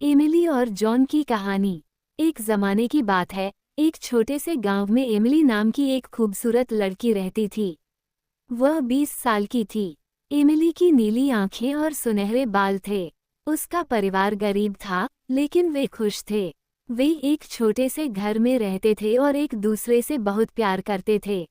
Emily और John की कहानी। एक जमाने की बात है, एक छोटे से गांव में एमिली नाम की एक खूबसूरत लड़की रहती थी। वह 20 साल की थी। एमिली की नीली आंखें और सुनहरे बाल थे। उसका परिवार गरीब था, लेकिन वे खुश थे। वे एक छोटे से घर में रहते थे और एक दूसरे से बहुत प्यार करते थे।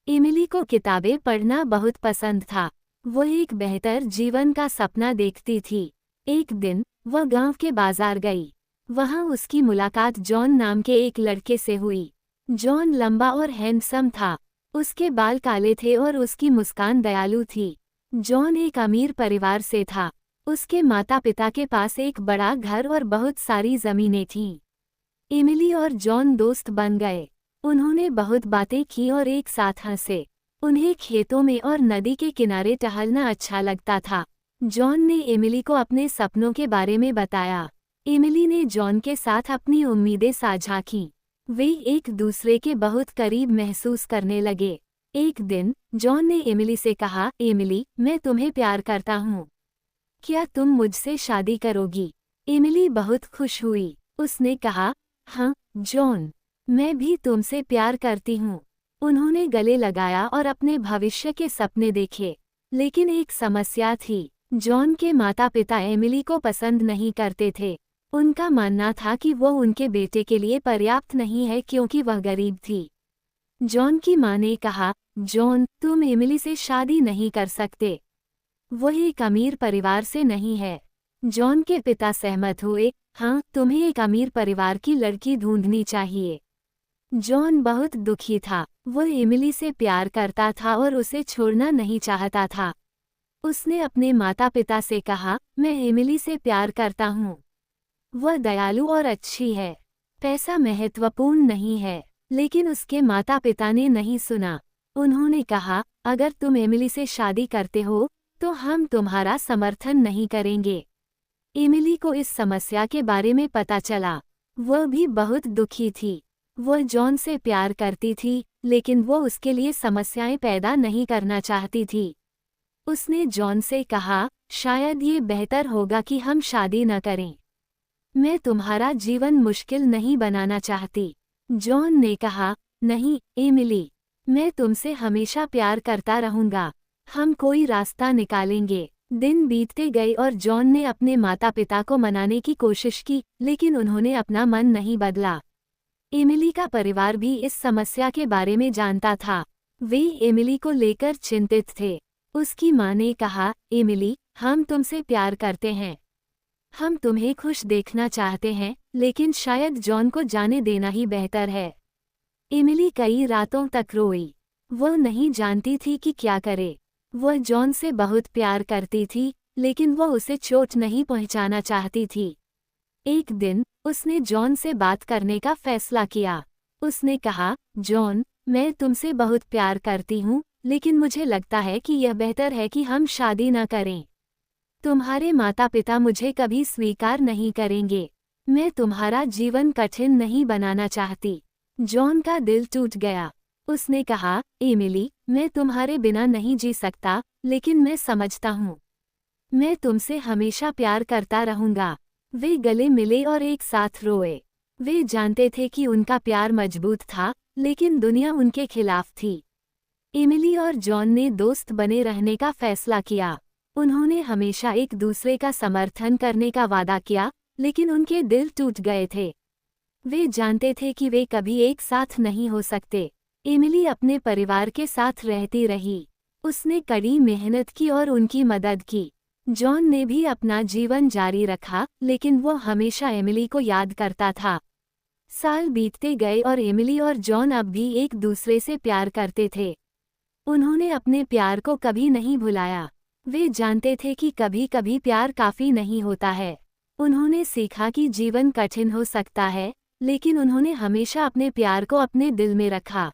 एमिली को किताबें पढ़ना बहुत पसंद था। वह एक बेहतर जीवन का सपना देखती थी। एक दिन वह गांव के बाजार गई। वहां उसकी मुलाकात जॉन नाम के एक लड़के से हुई। जॉन लंबा और हैंडसम था। उसके बाल काले थे और उसकी मुस्कान दयालु थी। जॉन एक अमीर परिवार से था। उसके माता पिता के पास एक बड़ा घर और बहुत सारी जमीनें थीं। एमिली और जॉन दोस्त बन गए। उन्होंने बहुत बातें की और एक साथ हंसे। उन्हें खेतों में और नदी के किनारे टहलना अच्छा लगता था। जॉन ने एमिली को अपने सपनों के बारे में बताया। एमिली ने जॉन के साथ अपनी उम्मीदें साझा कीं। वे एक दूसरे के बहुत करीब महसूस करने लगे। एक दिन जॉन ने एमिली से कहा, एमिली, मैं तुम्हें प्यार करता हूँ। क्या तुम मुझसे शादी करोगी? एमिली बहुत खुश हुई। उसने कहा, हाँ जॉन, मैं भी तुमसे प्यार करती हूँ। उन्होंने गले लगाया और अपने भविष्य के सपने देखे। लेकिन एक समस्या थी। जॉन के माता पिता एमिली को पसंद नहीं करते थे। उनका मानना था कि वह उनके बेटे के लिए पर्याप्त नहीं है क्योंकि वह गरीब थी। जॉन की मां ने कहा, जॉन, तुम एमिली से शादी नहीं कर सकते। वह एक अमीर परिवार से नहीं है। जॉन के पिता सहमत हुए, हाँ, तुम्हें एक अमीर परिवार की लड़की ढूंढनी चाहिए। जॉन बहुत दुखी था। वह एमिली से प्यार करता था और उसे छोड़ना नहीं चाहता था। उसने अपने माता पिता से कहा, मैं एमिली से प्यार करता हूँ। वह दयालु और अच्छी है। पैसा महत्वपूर्ण नहीं है। लेकिन उसके माता पिता ने नहीं सुना। उन्होंने कहा, अगर तुम एमिली से शादी करते हो तो हम तुम्हारा समर्थन नहीं करेंगे। एमिली को इस समस्या के बारे में पता चला। वह भी बहुत दुखी थी। वह जॉन से प्यार करती थी, लेकिन वह उसके लिए समस्याएं पैदा नहीं करना चाहती थी। उसने जॉन से कहा, शायद ये बेहतर होगा कि हम शादी न करें। मैं तुम्हारा जीवन मुश्किल नहीं बनाना चाहती। जॉन ने कहा, नहीं एमिली, मैं तुमसे हमेशा प्यार करता रहूंगा। हम कोई रास्ता निकालेंगे। दिन बीतते गए और जॉन ने अपने माता पिता को मनाने की कोशिश की, लेकिन उन्होंने अपना मन नहीं बदला। एमिली का परिवार भी इस समस्या के बारे में जानता था। वे एमिली को लेकर चिंतित थे। उसकी मां ने कहा, एमिली, हम तुमसे प्यार करते हैं। हम तुम्हें खुश देखना चाहते हैं, लेकिन शायद जॉन को जाने देना ही बेहतर है। एमिली कई रातों तक रोई। वह नहीं जानती थी कि क्या करे। वह जॉन से बहुत प्यार करती थी, लेकिन वह उसे चोट नहीं पहुंचाना चाहती थी। एक दिन उसने जॉन से बात करने का फैसला किया। उसने कहा, जॉन, मैं तुमसे बहुत प्यार करती हूँ, लेकिन मुझे लगता है कि यह बेहतर है कि हम शादी न करें। तुम्हारे माता पिता मुझे कभी स्वीकार नहीं करेंगे। मैं तुम्हारा जीवन कठिन नहीं बनाना चाहती। जॉन का दिल टूट गया। उसने कहा, एमिली, मैं तुम्हारे बिना नहीं जी सकता, लेकिन मैं समझता हूँ। मैं तुमसे हमेशा प्यार करता रहूंगा। वे गले मिले और एक साथ रोए। वे जानते थे कि उनका प्यार मजबूत था, लेकिन दुनिया उनके खिलाफ थी। एमिली और जॉन ने दोस्त बने रहने का फैसला किया। उन्होंने हमेशा एक दूसरे का समर्थन करने का वादा किया, लेकिन उनके दिल टूट गए थे। वे जानते थे कि वे कभी एक साथ नहीं हो सकते। एमिली अपने परिवार के साथ रहती रही। उसने कड़ी मेहनत की और उनकी मदद की। जॉन ने भी अपना जीवन जारी रखा, लेकिन वो हमेशा एमिली को याद करता था। साल बीतते गए और एमिली और जॉन अब भी एक दूसरे से प्यार करते थे। उन्होंने अपने प्यार को कभी नहीं भुलाया। वे जानते थे कि कभी कभी प्यार काफी नहीं होता है। उन्होंने सीखा कि जीवन कठिन हो सकता है, लेकिन उन्होंने हमेशा अपने प्यार को अपने दिल में रखा।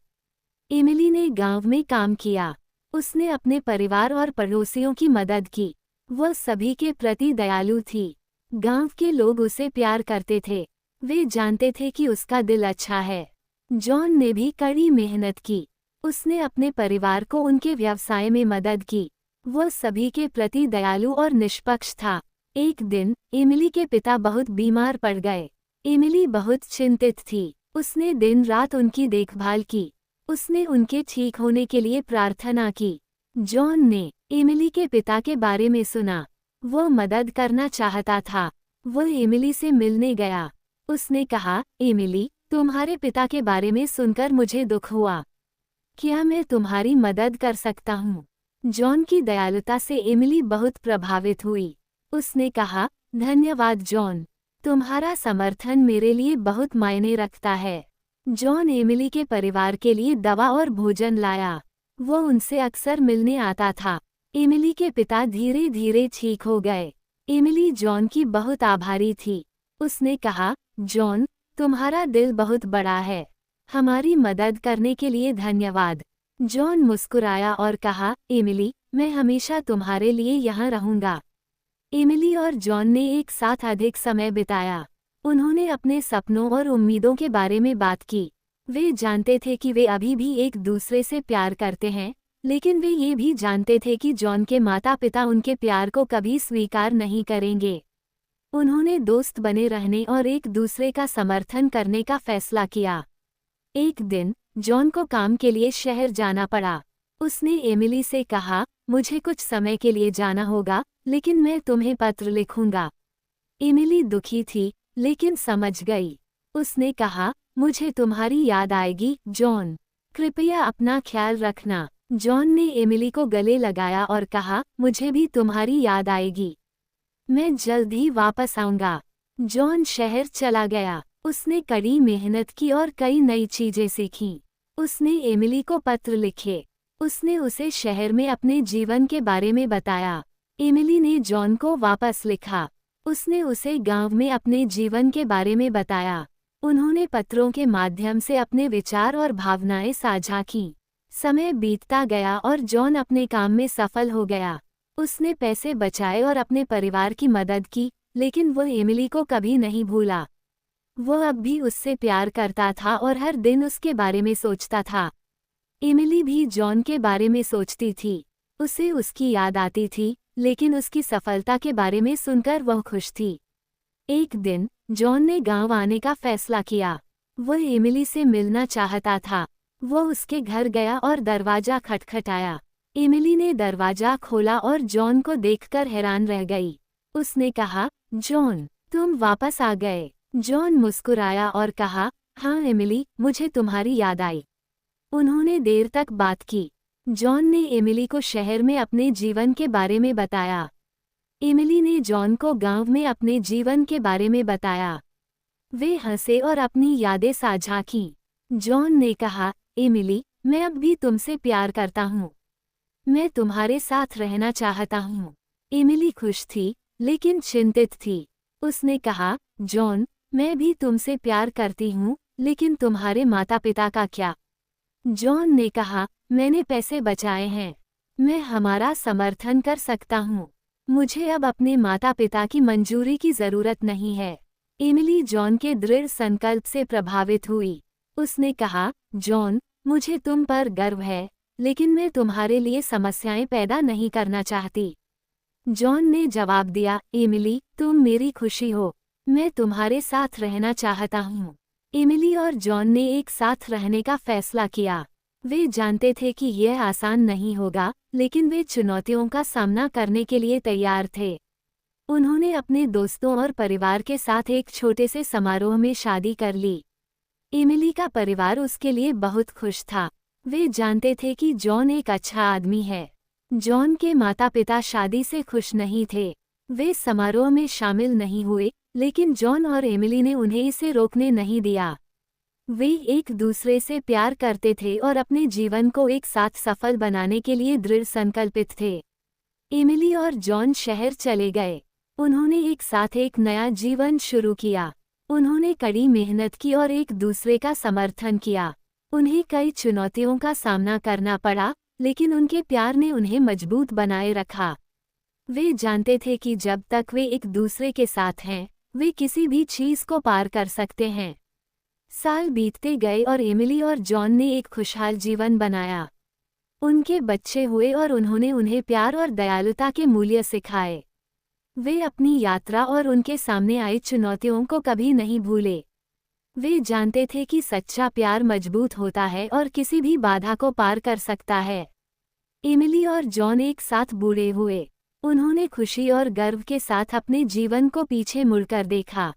एमिली ने गांव में काम किया। उसने अपने परिवार और पड़ोसियों की मदद की। वह सभी के प्रति दयालु थी। गांव के लोग उसे प्यार करते थे। वे जानते थे कि उसका दिल अच्छा है। जॉन ने भी कड़ी मेहनत की। उसने अपने परिवार को उनके व्यवसाय में मदद की। वह सभी के प्रति दयालु और निष्पक्ष था। एक दिन एमिली के पिता बहुत बीमार पड़ गए। एमिली बहुत चिंतित थी। उसने दिन रात उनकी देखभाल की। उसने उनके ठीक होने के लिए प्रार्थना की। जॉन ने एमिली के पिता के बारे में सुना। वो मदद करना चाहता था। वह एमिली से मिलने गया। उसने कहा, एमिली, तुम्हारे पिता के बारे में सुनकर मुझे दुख हुआ। क्या मैं तुम्हारी मदद कर सकता हूँ? जॉन की दयालुता से एमिली बहुत प्रभावित हुई। उसने कहा, धन्यवाद जॉन, तुम्हारा समर्थन मेरे लिए बहुत मायने रखता है। जॉन एमिली के परिवार के लिए दवा और भोजन लाया। वो उनसे अक्सर मिलने आता था। एमिली के पिता धीरे धीरे ठीक हो गए। एमिली जॉन की बहुत आभारी थी। उसने कहा, जॉन, तुम्हारा दिल बहुत बड़ा है। हमारी मदद करने के लिए धन्यवाद। जॉन मुस्कुराया और कहा, एमिली, मैं हमेशा तुम्हारे लिए यहाँ रहूँगा। एमिली और जॉन ने एक साथ अधिक समय बिताया। उन्होंने अपने सपनों और उम्मीदों के बारे में बात की। वे जानते थे कि वे अभी भी एक दूसरे से प्यार करते हैं, लेकिन वे ये भी जानते थे कि जॉन के माता पिता उनके प्यार को कभी स्वीकार नहीं करेंगे। उन्होंने दोस्त बने रहने और एक दूसरे का समर्थन करने का फैसला किया। एक दिन जॉन को काम के लिए शहर जाना पड़ा। उसने एमिली से कहा, मुझे कुछ समय के लिए जाना होगा, लेकिन मैं तुम्हें पत्र लिखूंगा। एमिली दुखी थी, लेकिन समझ गई। उसने कहा, मुझे तुम्हारी याद आएगी जॉन, कृपया अपना ख्याल रखना। जॉन ने एमिली को गले लगाया और कहा, मुझे भी तुम्हारी याद आएगी। मैं जल्द ही वापस आऊंगा। जॉन शहर चला गया। उसने कड़ी मेहनत की और कई नई चीजें सीखीं। उसने एमिली को पत्र लिखे। उसने उसे शहर में अपने जीवन के बारे में बताया। एमिली ने जॉन को वापस लिखा। उसने उसे गांव में अपने जीवन के बारे में बताया। उन्होंने पत्रों के माध्यम से अपने विचार और भावनाएं साझा की। समय बीतता गया और जॉन अपने काम में सफल हो गया। उसने पैसे बचाए और अपने परिवार की मदद की, लेकिन वह एमिली को कभी नहीं भूला। वह अब भी उससे प्यार करता था और हर दिन उसके बारे में सोचता था। एमिली भी जॉन के बारे में सोचती थी। उसे उसकी याद आती थी, लेकिन उसकी सफलता के बारे में सुनकर वह खुश थी। एक दिन जॉन ने गांव आने का फैसला किया। वह एमिली से मिलना चाहता था। वह उसके घर गया और दरवाजा खटखटाया। एमिली ने दरवाजा खोला और जॉन को देखकर हैरान रह गई। उसने कहा, जॉन, तुम वापस आ गए। जॉन मुस्कुराया और कहा, हाँ एमिली, मुझे तुम्हारी याद आई। उन्होंने देर तक बात की। जॉन ने एमिली को शहर में अपने जीवन के बारे में बताया। एमिली ने जॉन को गांव में अपने जीवन के बारे में बताया। वे हंसे और अपनी यादें साझा कीं। जॉन ने कहा, एमिली, मैं अब भी तुमसे प्यार करता हूँ। मैं तुम्हारे साथ रहना चाहता हूँ। एमिली खुश थी, लेकिन चिंतित थी। उसने कहा, जॉन, मैं भी तुमसे प्यार करती हूँ, लेकिन तुम्हारे माता पिता का क्या? जॉन ने कहा, मैंने पैसे बचाए हैं। मैं हमारा समर्थन कर सकता हूँ। मुझे अब अपने माता पिता की मंजूरी की ज़रूरत नहीं है। एमिली जॉन के दृढ़ संकल्प से प्रभावित हुई। उसने कहा, जॉन, मुझे तुम पर गर्व है, लेकिन मैं तुम्हारे लिए समस्याएं पैदा नहीं करना चाहती। जॉन ने जवाब दिया, एमिली, तुम मेरी खुशी हो। मैं तुम्हारे साथ रहना चाहता हूँ। एमिली और जॉन ने एक साथ रहने का फैसला किया। वे जानते थे कि यह आसान नहीं होगा, लेकिन वे चुनौतियों का सामना करने के लिए तैयार थे। उन्होंने अपने दोस्तों और परिवार के साथ एक छोटे से समारोह में शादी कर ली। एमिली का परिवार उसके लिए बहुत खुश था। वे जानते थे कि जॉन एक अच्छा आदमी है। जॉन के माता पिता शादी से खुश नहीं थे। वे समारोह में शामिल नहीं हुए, लेकिन जॉन और एमिली ने उन्हें इसे रोकने नहीं दिया। वे एक दूसरे से प्यार करते थे और अपने जीवन को एक साथ सफल बनाने के लिए दृढ़ संकल्पित थे। एमिली और जॉन शहर चले गए। उन्होंने एक साथ एक नया जीवन शुरू किया। उन्होंने कड़ी मेहनत की और एक दूसरे का समर्थन किया। उन्हें कई चुनौतियों का सामना करना पड़ा, लेकिन उनके प्यार ने उन्हें मजबूत बनाए रखा। वे जानते थे कि जब तक वे एक दूसरे के साथ हैं, वे किसी भी चीज को पार कर सकते हैं। साल बीतते गए और एमिली और जॉन ने एक खुशहाल जीवन बनाया। उनके बच्चे हुए और उन्होंने उन्हें प्यार और दयालुता के मूल्य सिखाए। वे अपनी यात्रा और उनके सामने आई चुनौतियों को कभी नहीं भूले। वे जानते थे कि सच्चा प्यार मजबूत होता है और किसी भी बाधा को पार कर सकता है। एमिली और जॉन एक साथ बूढ़े हुए। उन्होंने खुशी और गर्व के साथ अपने जीवन को पीछे मुड़कर देखा।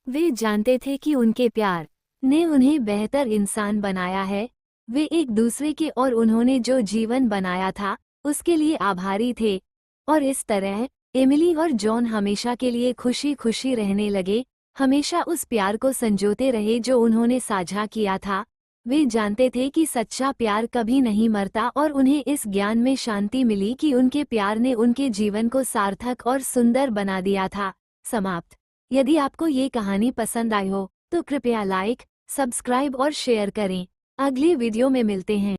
वे जानते थे कि उनके प्यार ने उन्हें बेहतर इंसान बनाया है। वे एक दूसरे के और उन्होंने जो जीवन बनाया था उसके लिए आभारी थे। और इस तरह एमिली और जॉन हमेशा के लिए खुशी खुशी रहने लगे, हमेशा उस प्यार को संजोते रहे जो उन्होंने साझा किया था। वे जानते थे कि सच्चा प्यार कभी नहीं मरता और उन्हें इस ज्ञान में शांति मिली कि उनके प्यार ने उनके जीवन को सार्थक और सुंदर बना दिया था। समाप्त। यदि आपको ये कहानी पसंद आई हो तो कृपया लाइक, सब्सक्राइब और शेयर करें। अगले वीडियो में मिलते हैं।